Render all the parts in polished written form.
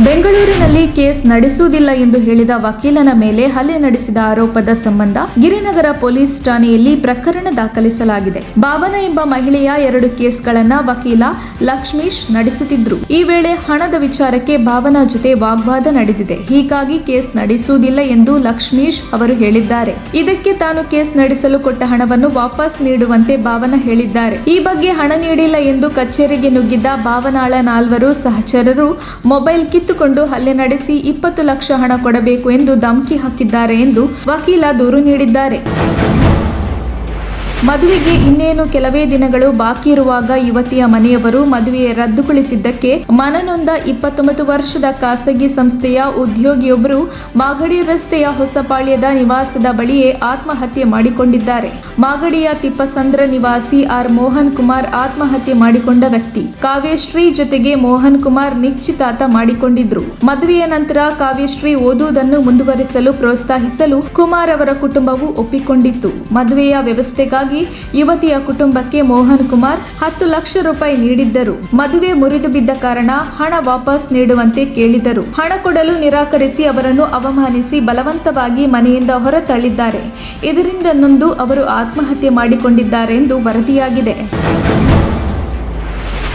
ಬೆಂಗಳೂರಿನಲ್ಲಿ ಕೇಸ್ ನಡೆಸುವುದಿಲ್ಲ ಎಂದು ಹೇಳಿದ ವಕೀಲನ ಮೇಲೆ ಹಲ್ಲೆ ನಡೆಸಿದ ಆರೋಪದ ಸಂಬಂಧ ಗಿರಿನಗರ ಪೊಲೀಸ್ ಠಾಣೆಯಲ್ಲಿ ಪ್ರಕರಣ ದಾಖಲಿಸಲಾಗಿದೆ. ಭಾವನಾ ಎಂಬ ಮಹಿಳೆಯ 2 ಕೇಸ್ಗಳನ್ನ ವಕೀಲ ಲಕ್ಷ್ಮೀಶ್ ನಡೆಸುತ್ತಿದ್ರು. ಈ ವೇಳೆ ಹಣದ ವಿಚಾರಕ್ಕೆ ಭಾವನಾ ಜೊತೆ ವಾಗ್ವಾದ ನಡೆದಿದೆ. ಹೀಗಾಗಿ ಕೇಸ್ ನಡೆಸುವುದಿಲ್ಲ ಎಂದು ಲಕ್ಷ್ಮೀಶ್ ಅವರು ಹೇಳಿದ್ದಾರೆ. ಇದಕ್ಕೆ ತಾನು ಕೇಸ್ ನಡೆಸಲು ಕೊಟ್ಟ ಹಣವನ್ನು ವಾಪಸ್ ನೀಡುವಂತೆ ಭಾವನಾ ಹೇಳಿದ್ದಾರೆ. ಈ ಬಗ್ಗೆ ಹಣ ನೀಡಿಲ್ಲ ಎಂದು ಕಚೇರಿಗೆ ನುಗ್ಗಿದ್ದ ಭಾವನಾಳ 4 ಸಹಚರರು ಮೊಬೈಲ್ ಕಿತ್ತುಕೊಂಡು ಹಲ್ಲೆ ನಡೆಸಿ 20 ಲಕ್ಷ ಹಣ ಕೊಡಬೇಕು ಎಂದು ಧಮಕಿ ಹಾಕಿದ್ದಾರೆ ಎಂದು ವಕೀಲ ದೂರು ನೀಡಿದ್ದಾರೆ. ಮದುವೆಗೆ ಇನ್ನೇನು ಕೆಲವೇ ದಿನಗಳು ಬಾಕಿ ಇರುವಾಗ ಯುವತಿಯ ಮನೆಯವರು ಮದುವೆ ರದ್ದುಗೊಳಿಸಿದ್ದಕ್ಕೆ ಮನನೊಂದ 29 ವರ್ಷದ ಖಾಸಗಿ ಸಂಸ್ಥೆಯ ಉದ್ಯೋಗಿಯೊಬ್ಬರು ಮಾಗಡಿ ರಸ್ತೆಯ ಹೊಸಪಾಳ್ಯದ ನಿವಾಸದ ಬಳಿಯೇ ಆತ್ಮಹತ್ಯೆ ಮಾಡಿಕೊಂಡಿದ್ದಾರೆ. ಮಾಗಡಿಯ ತಿಪ್ಪಸಂದ್ರ ನಿವಾಸಿ ಆರ್ ಮೋಹನ್ ಕುಮಾರ್ ಆತ್ಮಹತ್ಯೆ ಮಾಡಿಕೊಂಡ ವ್ಯಕ್ತಿ. ಕಾವ್ಯಶ್ರೀ ಜೊತೆಗೆ ಮೋಹನ್ ಕುಮಾರ್ ನಿಶ್ಚಿತಾರ್ಥ ಮಾಡಿಕೊಂಡಿದ್ರು. ಮದುವೆಯ ನಂತರ ಕಾವ್ಯಶ್ರೀ ಓದುವುದನ್ನು ಮುಂದುವರಿಸಲು ಪ್ರೋತ್ಸಾಹಿಸಲು ಕುಮಾರ್ ಅವರ ಕುಟುಂಬವು ಒಪ್ಪಿಕೊಂಡಿತ್ತು. ಮದುವೆಯ ವ್ಯವಸ್ಥೆಗಾಗಿ ಯುವತಿಯ ಕುಟುಂಬಕ್ಕೆ ಮೋಹನ್ ಕುಮಾರ್ 10 ಲಕ್ಷ ರೂಪಾಯಿ ನೀಡಿದ್ದರು. ಮದುವೆ ಮುರಿದು ಬಿದ್ದ ಕಾರಣ ಹಣ ವಾಪಸ್ ನೀಡುವಂತೆ ಕೇಳಿದರು. ಹಣ ಕೊಡಲು ನಿರಾಕರಿಸಿ ಅವರನ್ನು ಅವಮಾನಿಸಿ ಬಲವಂತವಾಗಿ ಮನೆಯಿಂದ ಹೊರ ತಳ್ಳಿದ್ದಾರೆ. ಇದರಿಂದ ನೊಂದು ಅವರು ಆತ್ಮಹತ್ಯೆ ಮಾಡಿಕೊಂಡಿದ್ದಾರೆ ಎಂದು ವರದಿಯಾಗಿದೆ.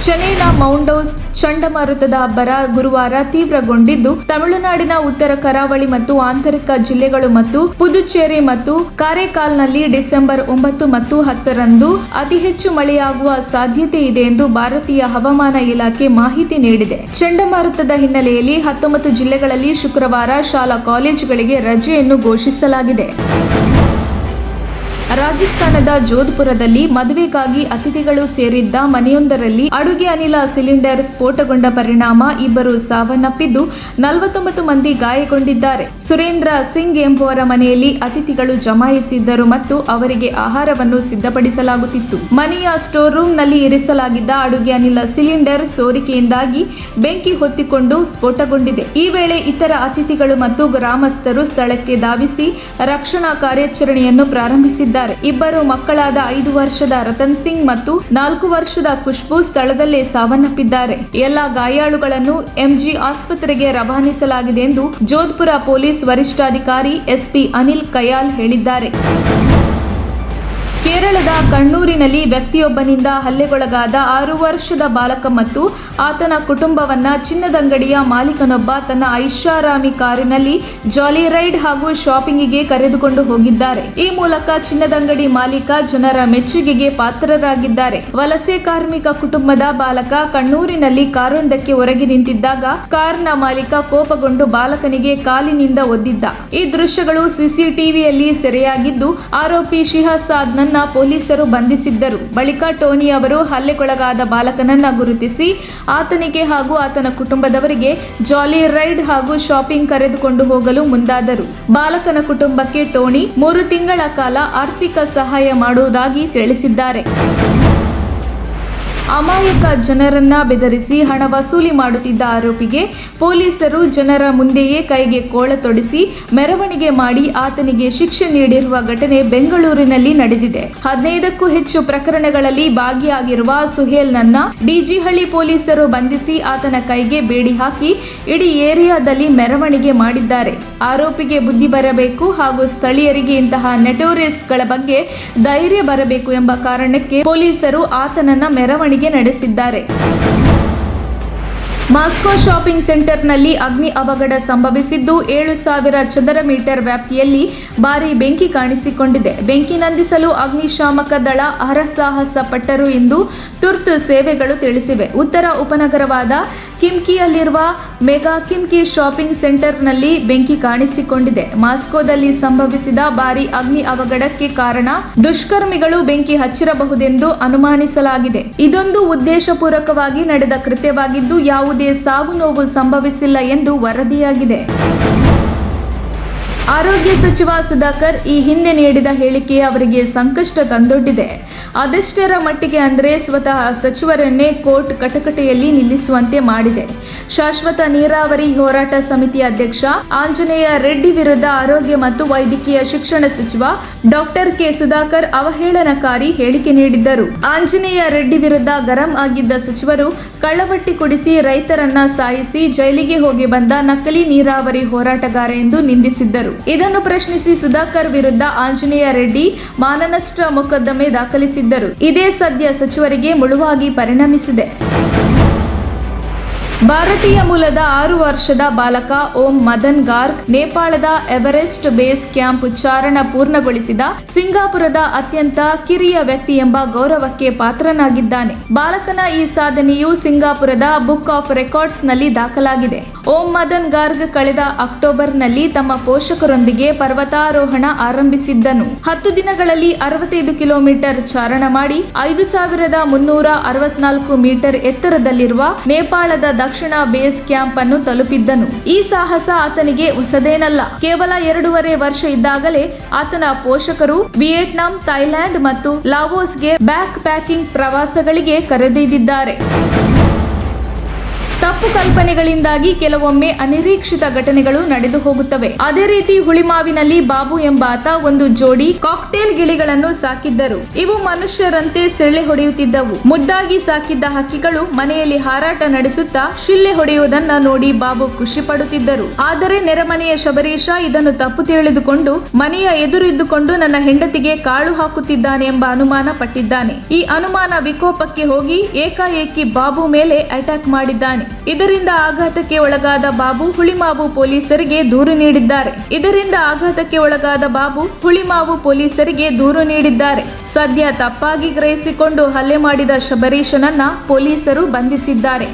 ಚೆನ್ನೈನ ಮೌಂಡೌಸ್ ಚಂಡಮಾರುತದ ಅಬ್ಬರ ಗುರುವಾರ ತೀವ್ರಗೊಂಡಿದ್ದು, ತಮಿಳುನಾಡಿನ ಉತ್ತರ ಕರಾವಳಿ ಮತ್ತು ಆಂತರಿಕ ಜಿಲ್ಲೆಗಳು ಮತ್ತು ಪುದುಚೇರಿ ಮತ್ತು ಕಾರೈಕಾಲ್ನಲ್ಲಿ ಡಿಸೆಂಬರ್ 9 ಮತ್ತು 10 ರಂದು ಅತಿ ಹೆಚ್ಚು ಮಳೆಯಾಗುವ ಸಾಧ್ಯತೆ ಇದೆ ಎಂದು ಭಾರತೀಯ ಹವಾಮಾನ ಇಲಾಖೆ ಮಾಹಿತಿ ನೀಡಿದೆ. ಚಂಡಮಾರುತದ ಹಿನ್ನೆಲೆಯಲ್ಲಿ 19 ಜಿಲ್ಲೆಗಳಲ್ಲಿ ಶುಕ್ರವಾರ ಶಾಲಾ ಕಾಲೇಜುಗಳಿಗೆ ರಜೆಯನ್ನು ಘೋಷಿಸಲಾಗಿದೆ. ರಾಜಸ್ಥಾನದ ಜೋಧ್ಪುರದಲ್ಲಿ ಮದುವೆಗಾಗಿ ಅತಿಥಿಗಳು ಸೇರಿದ್ದ ಮನೆಯೊಂದರಲ್ಲಿ ಅಡುಗೆ ಅನಿಲ ಸಿಲಿಂಡರ್ ಸ್ಫೋಟಗೊಂಡ ಪರಿಣಾಮ 2 ಸಾವನ್ನಪ್ಪಿದ್ದು 49 ಮಂದಿ ಗಾಯಗೊಂಡಿದ್ದಾರೆ. ಸುರೇಂದ್ರ ಸಿಂಗ್ ಎಂಬುವರ ಮನೆಯಲ್ಲಿ ಅತಿಥಿಗಳು ಜಮಾಯಿಸಿದ್ದರು ಮತ್ತು ಅವರಿಗೆ ಆಹಾರವನ್ನು ಸಿದ್ಧಪಡಿಸಲಾಗುತ್ತಿತ್ತು. ಮನೆಯ ಸ್ಟೋರ್ ರೂಮ್ನಲ್ಲಿ ಇರಿಸಲಾಗಿದ್ದ ಅಡುಗೆ ಅನಿಲ ಸಿಲಿಂಡರ್ ಸೋರಿಕೆಯಿಂದಾಗಿ ಬೆಂಕಿ ಹೊತ್ತಿಕೊಂಡು ಸ್ಫೋಟಗೊಂಡಿದೆ. ಈ ವೇಳೆ ಇತರ ಅತಿಥಿಗಳು ಮತ್ತು ಗ್ರಾಮಸ್ಥರು ಸ್ಥಳಕ್ಕೆ ಧಾವಿಸಿ ರಕ್ಷಣಾ ಕಾರ್ಯಾಚರಣೆಯನ್ನು ಪ್ರಾರಂಭಿಸಿದ್ದಾರೆ. 2 ಮಕ್ಕಳಾದ 5 ವರ್ಷದ ರತನ್ ಸಿಂಗ್ ಮತ್ತು 4 ವರ್ಷದ ಖುಷ್ಬೂ ಸ್ಥಳದಲ್ಲೇ ಸಾವನ್ನಪ್ಪಿದ್ದಾರೆ. ಎಲ್ಲ ಗಾಯಾಳುಗಳನ್ನು ಎಂಜಿ ಆಸ್ಪತ್ರೆಗೆ ರವಾನಿಸಲಾಗಿದೆ ಎಂದು ಜೋಧ್ಪುರ ಪೊಲೀಸ್ ವರಿಷ್ಠಾಧಿಕಾರಿ ಎಸ್ಪಿ ಅನಿಲ್ ಕಯಾಲ್ ಹೇಳಿದ್ದಾರೆ. ಕೇರಳದ ಕಣ್ಣೂರಿನಲ್ಲಿ ವ್ಯಕ್ತಿಯೊಬ್ಬನಿಂದ ಹಲ್ಲೆಗೊಳಗಾದ 6 ವರ್ಷದ ಬಾಲಕ ಮತ್ತು ಆತನ ಕುಟುಂಬವನ್ನ ಚಿನ್ನದಂಗಡಿಯ ಮಾಲೀಕನೊಬ್ಬ ತನ್ನ ಐಷಾರಾಮಿ ಕಾರಿನಲ್ಲಿ ಜಾಲಿ ರೈಡ್ ಹಾಗೂ ಶಾಪಿಂಗಿಗೆ ಕರೆದುಕೊಂಡು ಹೋಗಿದ್ದಾರೆ. ಈ ಮೂಲಕ ಚಿನ್ನದಂಗಡಿ ಮಾಲೀಕ ಜನರ ಮೆಚ್ಚುಗೆಗೆ ಪಾತ್ರರಾಗಿದ್ದಾರೆ. ವಲಸೆ ಕಾರ್ಮಿಕ ಕುಟುಂಬದ ಬಾಲಕ ಕಣ್ಣೂರಿನಲ್ಲಿ ಕಾರೊಂದಕ್ಕೆ ಹೊರಗೆ ನಿಂತಿದ್ದಾಗ ಕಾರ್ನ ಮಾಲೀಕ ಕೋಪಗೊಂಡು ಬಾಲಕನಿಗೆ ಕಾಲಿನಿಂದ ಒದ್ದಿದ್ದ. ಈ ದೃಶ್ಯಗಳು ಸಿಸಿಟಿವಿಯಲ್ಲಿ ಸೆರೆಯಾಗಿದ್ದು, ಆರೋಪಿ ಶಿಹಸಾದ್ ಪೊಲೀಸರು ಬಂಧಿಸಿದ್ದರು. ಬಳಿಕ ಟೋನಿ ಅವರು ಹಲ್ಲೆಗೊಳಗಾದ ಬಾಲಕನನ್ನ ಗುರುತಿಸಿ ಆತನಿಗೆ ಹಾಗೂ ಆತನ ಕುಟುಂಬದವರಿಗೆ ಜಾಲಿ ರೈಡ್ ಹಾಗೂ ಶಾಪಿಂಗ್ ಕರೆದುಕೊಂಡು ಹೋಗಲು ಮುಂದಾದರು. ಬಾಲಕನ ಕುಟುಂಬಕ್ಕೆ ಟೋನಿ 3 ತಿಂಗಳ ಕಾಲ ಆರ್ಥಿಕ ಸಹಾಯ ಮಾಡುವುದಾಗಿ ತಿಳಿಸಿದ್ದಾರೆ. ಅಮಾಯಕ ಜನರನ್ನ ಬೆದರಿಸಿ ಹಣ ವಸೂಲಿ ಮಾಡುತ್ತಿದ್ದ ಆರೋಪಿಗೆ ಪೊಲೀಸರು ಜನರ ಮುಂದೆಯೇ ಕೈಗೆ ಕೋಳ ತೊಡಿಸಿ ಮೆರವಣಿಗೆ ಮಾಡಿ ಆತನಿಗೆ ಶಿಕ್ಷೆ ನೀಡಿರುವ ಘಟನೆ ಬೆಂಗಳೂರಿನಲ್ಲಿ ನಡೆದಿದೆ. 15ಕ್ಕೂ ಹೆಚ್ಚು ಪ್ರಕರಣಗಳಲ್ಲಿ ಭಾಗಿಯಾಗಿರುವ ಸುಹೇಲ್ನನ್ನ ಡಿಜಿಹಳ್ಳಿ ಪೊಲೀಸರು ಬಂಧಿಸಿ ಆತನ ಕೈಗೆ ಬೇಡಿ ಹಾಕಿ ಇಡೀ ಏರಿಯಾದಲ್ಲಿ ಮೆರವಣಿಗೆ ಮಾಡಿದ್ದಾರೆ. ಆರೋಪಿಗೆ ಬುದ್ಧಿ ಬರಬೇಕು ಹಾಗೂ ಸ್ಥಳೀಯರಿಗೆ ಇಂತಹ ನೆಟೋರಿಯಸ್ಗಳ ಬಗ್ಗೆ ಧೈರ್ಯ ಬರಬೇಕು ಎಂಬ ಕಾರಣಕ್ಕೆ ಪೊಲೀಸರು ಆತನನ್ನ ಮೆರವಣಿಗೆ ನಡೆಸಿದ್ದಾರೆ. ಮಾಸ್ಕೋ ಶಾಪಿಂಗ್ ಸೆಂಟರ್ನಲ್ಲಿ ಅಗ್ನಿ ಅವಘಡ ಸಂಭವಿಸಿದ್ದು 7,000 ಚದರ ಮೀಟರ್ ವ್ಯಾಪ್ತಿಯಲ್ಲಿ ಭಾರೀ ಬೆಂಕಿ ಕಾಣಿಸಿಕೊಂಡಿದೆ. ಬೆಂಕಿ ನಂದಿಸಲು ಅಗ್ನಿಶಾಮಕ ದಳ ಹರಸಾಹಸ ಪಟ್ಟರು ಎಂದು ತುರ್ತು ಸೇವೆಗಳು ತಿಳಿಸಿವೆ. ಉತ್ತರ ಉಪನಗರವಾದ ಕಿಮ್ಕಿಯಲ್ಲಿರುವ ಮೆಗಾ ಕಿಮ್ಕಿ ಶಾಪಿಂಗ್ ಸೆಂಟರ್ನಲ್ಲಿ ಬೆಂಕಿ ಕಾಣಿಸಿಕೊಂಡಿದೆ. ಮಾಸ್ಕೋದಲ್ಲಿ ಸಂಭವಿಸಿದ ಭಾರೀ ಅಗ್ನಿ ಅವಘಡಕ್ಕೆ ಕಾರಣ ದುಷ್ಕರ್ಮಿಗಳು ಬೆಂಕಿ ಹಚ್ಚಿರಬಹುದೆಂದು ಅನುಮಾನಿಸಲಾಗಿದೆ. ಇದೊಂದು ಉದ್ದೇಶಪೂರ್ವಕವಾಗಿ ನಡೆದ ಕೃತ್ಯವಾಗಿದ್ದು ಯಾವುದೇ ಸಾವು ನೋವು ಸಂಭವಿಸಿಲ್ಲ ಎಂದು ವರದಿಯಾಗಿದೆ. ಆರೋಗ್ಯ ಸಚಿವ ಸುಧಾಕರ್ ಈ ಹಿಂದೆ ನೀಡಿದ ಹೇಳಿಕೆ ಅವರಿಗೆ ಸಂಕಷ್ಟ ತಂದೊಡ್ಡಿದೆ. ಅದೆಷ್ಟರ ಮಟ್ಟಿಗೆ ಅಂದರೆ ಸ್ವತಃ ಸಚಿವರನ್ನೇ ಕೋರ್ಟ್ ಕಟಕಟೆಯಲ್ಲಿ ನಿಲ್ಲಿಸುವಂತೆ ಮಾಡಿದೆ. ಶಾಶ್ವತ ನೀರಾವರಿ ಹೋರಾಟ ಸಮಿತಿ ಅಧ್ಯಕ್ಷ ಆಂಜನೇಯ ರೆಡ್ಡಿ ವಿರುದ್ಧ ಆರೋಗ್ಯ ಮತ್ತು ವೈದ್ಯಕೀಯ ಶಿಕ್ಷಣ ಸಚಿವ ಡಾಕ್ಟರ್ ಕೆ ಸುಧಾಕರ್ ಅವಹೇಳನಕಾರಿ ಹೇಳಿಕೆ ನೀಡಿದ್ದರು. ಆಂಜನೇಯ ರೆಡ್ಡಿ ವಿರುದ್ಧ ಗರಂ ಆಗಿದ್ದ ಸಚಿವರು ಕಳ್ಳಬಟ್ಟಿ ಕುಡಿಸಿ ರೈತರನ್ನ ಸಾಯಿಸಿ ಜೈಲಿಗೆ ಹೋಗಿ ಬಂದ ನಕಲಿ ನೀರಾವರಿ ಹೋರಾಟಗಾರ ಎಂದು ನಿಂದಿಸಿದ್ದರು. ಇದನ್ನು ಪ್ರಶ್ನಿಸಿ ಸುಧಾಕರ್ ವಿರುದ್ಧ ಆಂಜನೇಯ ರೆಡ್ಡಿ ಮಾನನಷ್ಟ ಮೊಕದ್ದಮೆ ದಾಖಲಿಸಿದ್ದರು. ಇದೇ ಸದ್ಯ ಸಚಿವರಿಗೆ ಮುಳುವಾಗಿ ಪರಿಣಮಿಸಿದೆ. ಭಾರತೀಯ ಮೂಲದ 6 ವರ್ಷದ ಬಾಲಕ ಓಂ ಮದನ್ ಗಾರ್ಗ್ ನೇಪಾಳದ ಎವರೆಸ್ಟ್ ಬೇಸ್ ಕ್ಯಾಂಪ್ ಚಾರಣ ಪೂರ್ಣಗೊಳಿಸಿದ ಸಿಂಗಾಪುರದ ಅತ್ಯಂತ ಕಿರಿಯ ವ್ಯಕ್ತಿ ಎಂಬ ಗೌರವಕ್ಕೆ ಪಾತ್ರನಾಗಿದ್ದಾನೆ. ಬಾಲಕನ ಈ ಸಾಧನೆಯು ಸಿಂಗಾಪುರದ ಬುಕ್ ಆಫ್ ರೆಕಾರ್ಡ್ಸ್ ನಲ್ಲಿ ದಾಖಲಾಗಿದೆ. ಓಂ ಮದನ್ ಗಾರ್ಗ್ ಕಳೆದ ಅಕ್ಟೋಬರ್ನಲ್ಲಿ ತಮ್ಮ ಪೋಷಕರೊಂದಿಗೆ ಪರ್ವತಾರೋಹಣ ಆರಂಭಿಸಿದ್ದನು. 10 ದಿನಗಳಲ್ಲಿ 65 ಕಿಲೋಮೀಟರ್ ಚಾರಣ ಮಾಡಿ 5364 ಮೀಟರ್ ಎತ್ತರದಲ್ಲಿರುವ ನೇಪಾಳದ ದಕ್ಷಿಣ ಬೇಸ್ ಕ್ಯಾಂಪ್ ಅನ್ನು ತಲುಪಿದ್ದನು. ಈ ಸಾಹಸ ಆತನಿಗೆ ಹೊಸದೇನಲ್ಲ. ಕೇವಲ 2.5 ವರ್ಷ ಇದ್ದಾಗಲೇ ಆತನ ಪೋಷಕರು ವಿಯೆಟ್ನಾಂ, ಥೈಲ್ಯಾಂಡ್ ಮತ್ತು ಲಾವೋಸ್ಗೆ ಬ್ಯಾಕ್ ಪ್ಯಾಕಿಂಗ್ ಪ್ರವಾಸಗಳಿಗೆ ಕರೆದೊಯ್ದಿದ್ದಾರೆ. ತಪ್ಪು ಕಲ್ಪನೆಗಳಿಂದಾಗಿ ಕೆಲವೊಮ್ಮೆ ಅನಿರೀಕ್ಷಿತ ಘಟನೆಗಳು ನಡೆದು ಹೋಗುತ್ತವೆ. ಅದೇ ರೀತಿ ಹುಳಿಮಾವಿನಲ್ಲಿ ಬಾಬು ಎಂಬಾತ ಒಂದು ಜೋಡಿ ಕಾಕ್ಟೇಲ್ ಗಿಳಿಗಳನ್ನು ಸಾಕಿದ್ದರು. ಇವು ಮನುಷ್ಯರಂತೆ ಸೆಳ್ಳೆ ಹೊಡೆಯುತ್ತಿದ್ದವು. ಮುದ್ದಾಗಿ ಸಾಕಿದ್ದ ಹಕ್ಕಿಗಳು ಮನೆಯಲ್ಲಿ ಹಾರಾಟ ನಡೆಸುತ್ತಾ ಶಿಳ್ಳೆ ಹೊಡೆಯುವುದನ್ನ ನೋಡಿ ಬಾಬು ಖುಷಿ ಪಡುತ್ತಿದ್ದರು. ಆದರೆ ನೆರೆಮನೆಯ ಶಬರೀಶ ಇದನ್ನು ತಪ್ಪು ತಿಳಿದುಕೊಂಡು ಮನೆಯ ಎದುರಿದ್ದುಕೊಂಡು ನನ್ನ ಹೆಂಡತಿಗೆ ಕಾಳು ಹಾಕುತ್ತಿದ್ದಾನೆ ಎಂಬ ಅನುಮಾನ ಪಟ್ಟಿದ್ದಾನೆ. ಈ ಅನುಮಾನ ವಿಕೋಪಕ್ಕೆ ಹೋಗಿ ಏಕಾಏಕಿ ಬಾಬು ಮೇಲೆ ಅಟ್ಯಾಕ್ ಮಾಡಿದ್ದಾನೆ. ಇದರಿಂದ ಆಘಾತಕ್ಕೆ ಒಳಗಾದ ಬಾಬು ಹುಳಿಮಾವು ಪೊಲೀಸರಿಗೆ ದೂರು ನೀಡಿದ್ದಾರೆ. ಸದ್ಯ ತಪ್ಪಾಗಿ ಗ್ರಹಿಸಿಕೊಂಡು ಹಲ್ಲೆ ಮಾಡಿದ ಶಬರೀಶನನ್ನ ಪೊಲೀಸರು ಬಂಧಿಸಿದ್ದಾರೆ.